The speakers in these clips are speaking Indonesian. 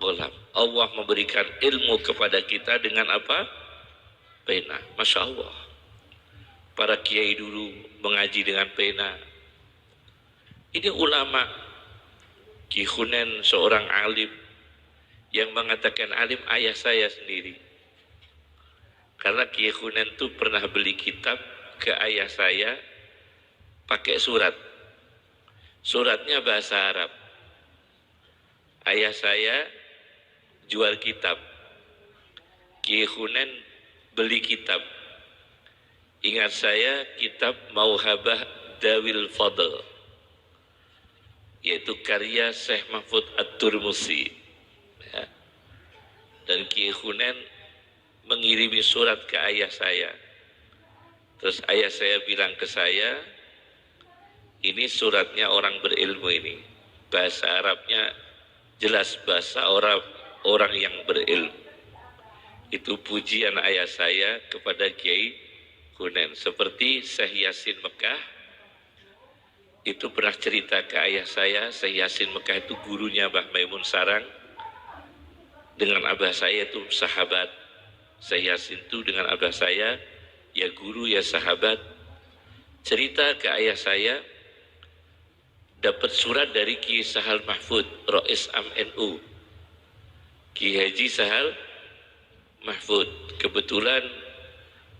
qalam. Allah memberikan ilmu kepada kita dengan apa? Pena. Masya Allah. Para kiai dulu mengaji dengan pena. Ini ulama. Ki Khunen seorang alim yang mengatakan alim ayah saya sendiri. Karena Ki Khunen itu pernah beli kitab ke ayah saya pakai surat. Suratnya bahasa Arab. Ayah saya jual kitab. Ki Khunen beli kitab. Ingat saya kitab Mauhabah Dawil Fadl, yaitu karya Syekh Mahfud At-Turmusi. Ya. Dan Ki Khunen mengirimi surat ke ayah saya. Terus ayah saya bilang ke saya, ini suratnya orang berilmu ini. Bahasa Arabnya jelas bahasa orang yang berilmu. Itu pujian ayah saya kepada Kiai Khunen. Seperti Syekh Yasin Mekah, itu pernah cerita ke ayah saya, Syekh Yasin Mekah itu gurunya Mbah Maimun Sarang. Dengan abah saya itu sahabat. Syekh Yasin itu dengan abah saya, ya guru ya sahabat. Cerita ke ayah saya, dapat surat dari Ki Sahal Mahfud, Rais Am NU, Ki Haji Sahal Mahfud. Kebetulan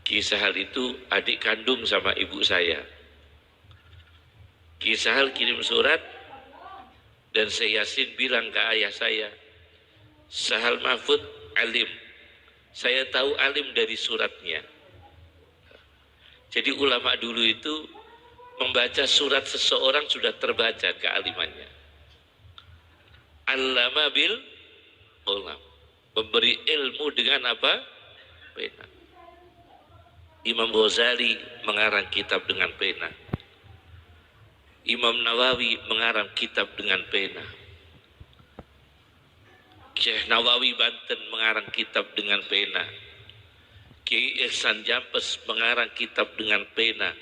Ki Sahal itu adik kandung sama ibu saya. Ki Sahal kirim surat dan Syekh Yasin bilang ke ayah saya, Sahal Mahfud alim, saya tahu alim dari suratnya. Jadi ulama dulu itu membaca surat seseorang sudah terbaca kealimannya. Allama bil qalam, memberi ilmu dengan apa? Pena. Imam Ghazali mengarang kitab dengan pena. Imam Nawawi mengarang kitab dengan pena. Syekh Nawawi Banten mengarang kitab dengan pena. Kiai Ihsan Jampes mengarang kitab dengan pena.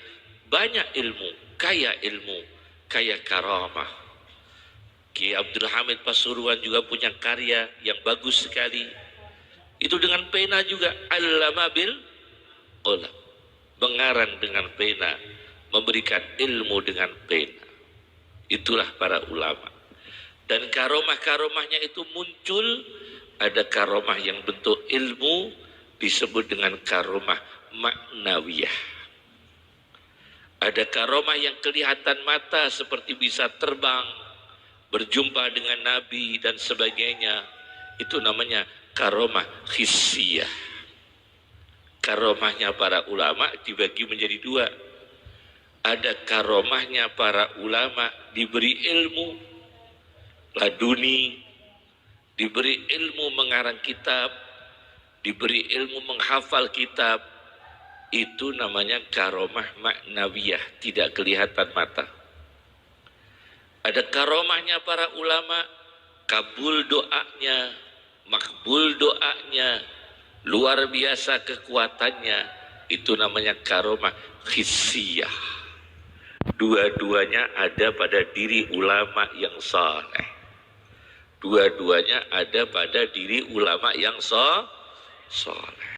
Banyak ilmu, kaya karamah. Kiai Abdul Hamid Pasuruan juga punya karya yang bagus sekali. Itu dengan pena juga. Allama bil qalam, mengarang dengan pena, memberikan ilmu dengan pena. Itulah para ulama. Dan karomah-karomahnya itu muncul. Ada karomah yang bentuk ilmu, disebut dengan karomah maknawiyah. Ada karomah yang kelihatan mata seperti bisa terbang, berjumpa dengan Nabi dan sebagainya. Itu namanya karomah hissiyah. Karomahnya para ulama dibagi menjadi dua. Ada karomahnya para ulama diberi ilmu laduni, diberi ilmu mengarang kitab, diberi ilmu menghafal kitab. Itu namanya karomah maknawiyah, tidak kelihatan mata. Ada karomahnya para ulama, kabul doanya, makbul doanya, luar biasa kekuatannya. Itu namanya karomah hissiyah. Dua-duanya ada pada diri ulama yang saleh. Dua-duanya ada pada diri ulama yang saleh.